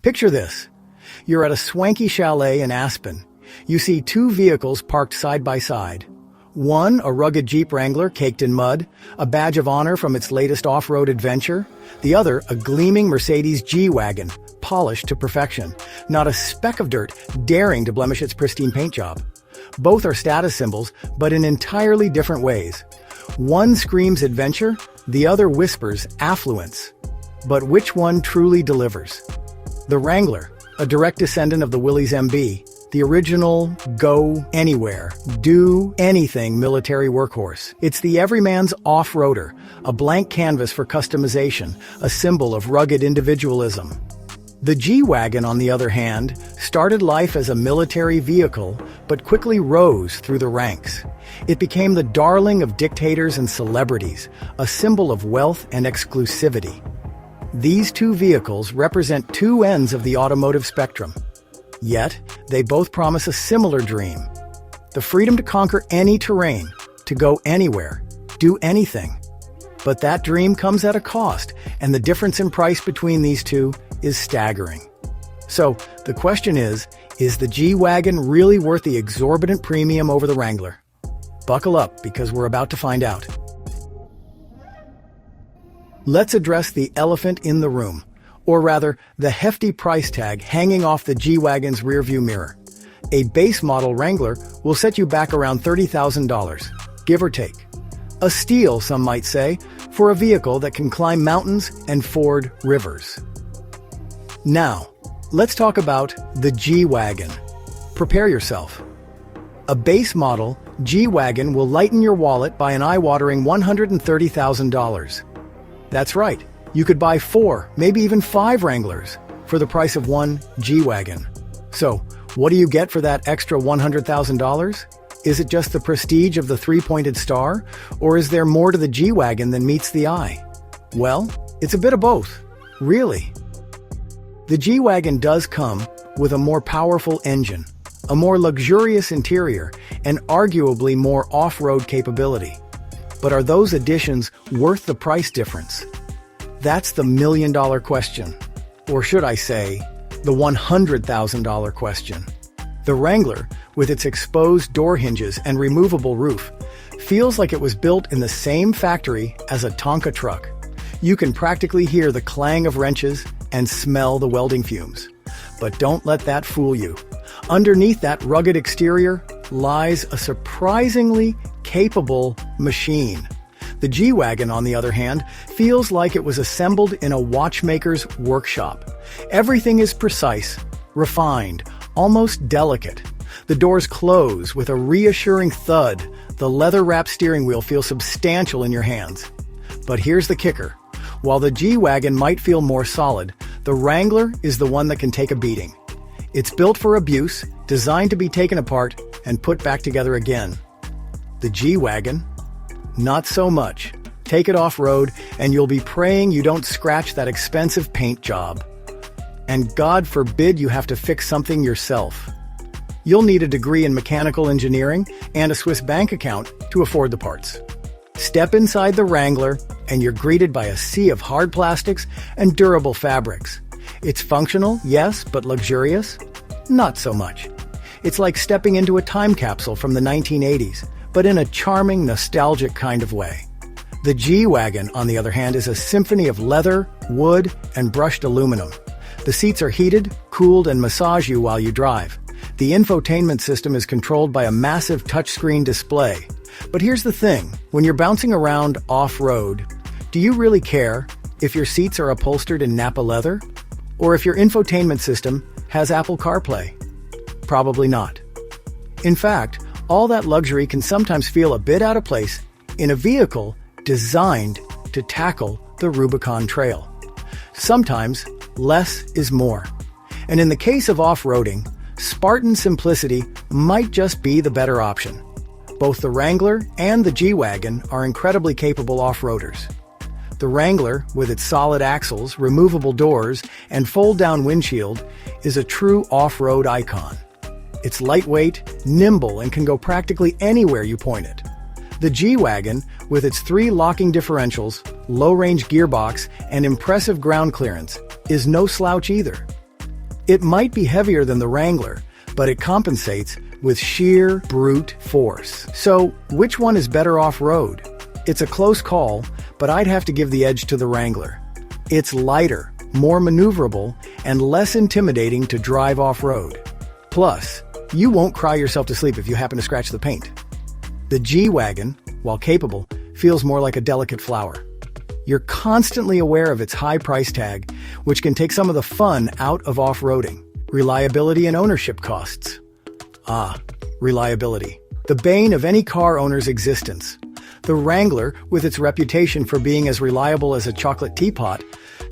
Picture this. You're at a swanky chalet in Aspen. You see two vehicles parked side by side. One, a rugged Jeep Wrangler caked in mud, a badge of honor from its latest off-road adventure. The other, a gleaming Mercedes G-Wagon, polished to perfection. Not a speck of dirt daring to blemish its pristine paint job. Both are status symbols, but in entirely different ways. One screams adventure, the other whispers affluence. But which one truly delivers? The Wrangler, a direct descendant of the Willys MB, the original go anywhere, do anything military workhorse. It's the everyman's off-roader, a blank canvas for customization, a symbol of rugged individualism. The G-Wagon, on the other hand, started life as a military vehicle, but quickly rose through the ranks. It became the darling of dictators and celebrities, a symbol of wealth and exclusivity. These two vehicles represent two ends of the automotive spectrum. Yet, they both promise a similar dream. The freedom to conquer any terrain, to go anywhere, do anything. But that dream comes at a cost, and the difference in price between these two is staggering. So, the question is the G-Wagon really worth the exorbitant premium over the Wrangler? Buckle up, because we're about to find out. Let's address the elephant in the room. Or rather, the hefty price tag hanging off the G-Wagon's rearview mirror. A base model Wrangler will set you back around $30,000, give or take. A steal, some might say, for a vehicle that can climb mountains and ford rivers. Now, let's talk about the G-Wagon. Prepare yourself. A base model G-Wagon will lighten your wallet by an eye-watering $130,000. That's right. You could buy 4, maybe even 5 Wranglers for the price of one G-Wagon. So, what do you get for that extra $100,000? Is it just the prestige of the 3-pointed star, or is there more to the G-Wagon than meets the eye? Well, it's a bit of both, really. The G-Wagon does come with a more powerful engine, a more luxurious interior, and arguably more off-road capability. But are those additions worth the price difference? That's the million-dollar question. Or should I say, the $100,000 question. The Wrangler, with its exposed door hinges and removable roof, feels like it was built in the same factory as a Tonka truck. You can practically hear the clang of wrenches and smell the welding fumes. But don't let that fool you. Underneath that rugged exterior lies a surprisingly capable machine. The G-Wagon, on the other hand, feels like it was assembled in a watchmaker's workshop. Everything is precise, refined, almost delicate. The doors close with a reassuring thud. The leather-wrapped steering wheel feels substantial in your hands. But here's the kicker. While the G-Wagon might feel more solid, the Wrangler is the one that can take a beating. It's built for abuse, designed to be taken apart and put back together again. The G-Wagon? Not so much. Take it off-road, and you'll be praying you don't scratch that expensive paint job. And God forbid you have to fix something yourself. You'll need a degree in mechanical engineering and a Swiss bank account to afford the parts. Step inside the Wrangler, and you're greeted by a sea of hard plastics and durable fabrics. It's functional, yes, but luxurious? Not so much. It's like stepping into a time capsule from the 1980s, but in a charming, nostalgic kind of way. The G-Wagon, on the other hand, is a symphony of leather, wood, and brushed aluminum. The seats are heated, cooled, and massage you while you drive. The infotainment system is controlled by a massive touchscreen display. But here's the thing, when you're bouncing around off-road, do you really care if your seats are upholstered in Napa leather? Or if your infotainment system has Apple CarPlay? Probably not. In fact, all that luxury can sometimes feel a bit out of place in a vehicle designed to tackle the Rubicon Trail. Sometimes, less is more. And in the case of off-roading, Spartan simplicity might just be the better option. Both the Wrangler and the G-Wagon are incredibly capable off-roaders. The Wrangler, with its solid axles, removable doors, and fold-down windshield, is a true off-road icon. It's lightweight, nimble, and can go practically anywhere you point it. The G-Wagon, with its 3 locking differentials, low-range gearbox, and impressive ground clearance, is no slouch either. It might be heavier than the Wrangler, but it compensates with sheer brute force. So, which one is better off-road? It's a close call, but I'd have to give the edge to the Wrangler. It's lighter, more maneuverable, and less intimidating to drive off-road. Plus, you won't cry yourself to sleep if you happen to scratch the paint. The G-Wagon, while capable, feels more like a delicate flower. You're constantly aware of its high price tag, which can take some of the fun out of off-roading. Reliability and ownership costs. Reliability. The bane of any car owner's existence. The Wrangler, with its reputation for being as reliable as a chocolate teapot,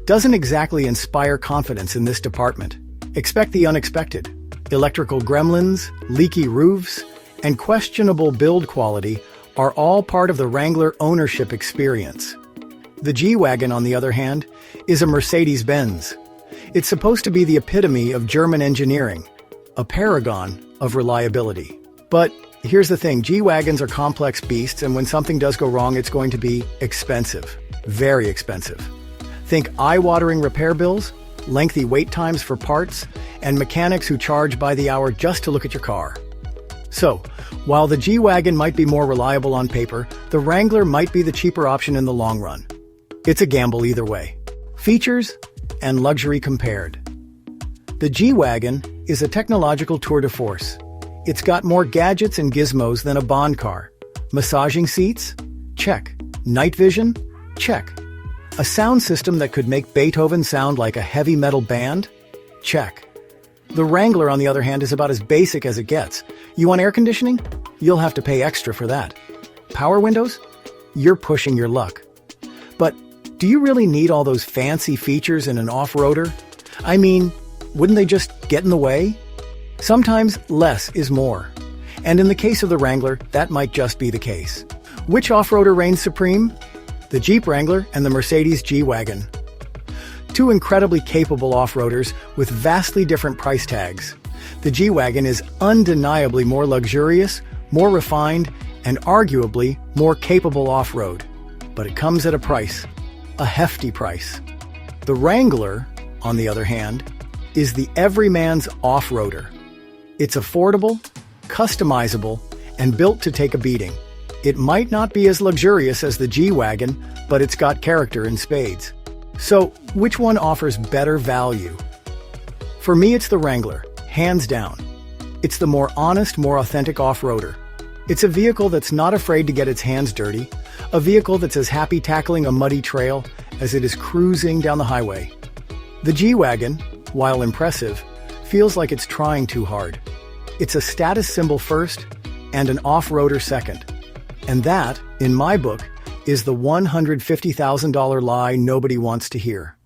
doesn't exactly inspire confidence in this department. Expect the unexpected. Electrical gremlins, leaky roofs, and questionable build quality are all part of the Wrangler ownership experience. The G-Wagon, on the other hand, is a Mercedes-Benz. It's supposed to be the epitome of German engineering, a paragon of reliability. But here's the thing, G-Wagons are complex beasts, and when something does go wrong, it's going to be expensive. Very expensive. Think eye-watering repair bills, lengthy wait times for parts, and mechanics who charge by the hour just to look at your car. So, while the G-Wagon might be more reliable on paper, the Wrangler might be the cheaper option in the long run. It's a gamble either way. Features and luxury compared. The G-Wagon is a technological tour de force. It's got more gadgets and gizmos than a Bond car. Massaging seats? Check. Night vision? Check. A sound system that could make Beethoven sound like a heavy metal band? Check. The Wrangler, on the other hand, is about as basic as it gets. You want air conditioning? You'll have to pay extra for that. Power windows? You're pushing your luck. But do you really need all those fancy features in an off-roader? I mean, wouldn't they just get in the way? Sometimes less is more. And in the case of the Wrangler, that might just be the case. Which off-roader reigns supreme? The Jeep Wrangler and the Mercedes G-Wagon. Two incredibly capable off-roaders with vastly different price tags. The G-Wagon is undeniably more luxurious, more refined, and arguably more capable off-road. But it comes at a price. A hefty price. The Wrangler, on the other hand, is the everyman's off-roader. It's affordable, customizable, and built to take a beating. It might not be as luxurious as the G-Wagon, but it's got character in spades. So, which one offers better value? For me, it's the Wrangler, hands down. It's the more honest, more authentic off-roader. It's a vehicle that's not afraid to get its hands dirty, a vehicle that's as happy tackling a muddy trail as it is cruising down the highway. The G-Wagon, while impressive, feels like it's trying too hard. It's a status symbol first and an off-roader second. And that, in my book, is the $150,000 lie nobody wants to hear.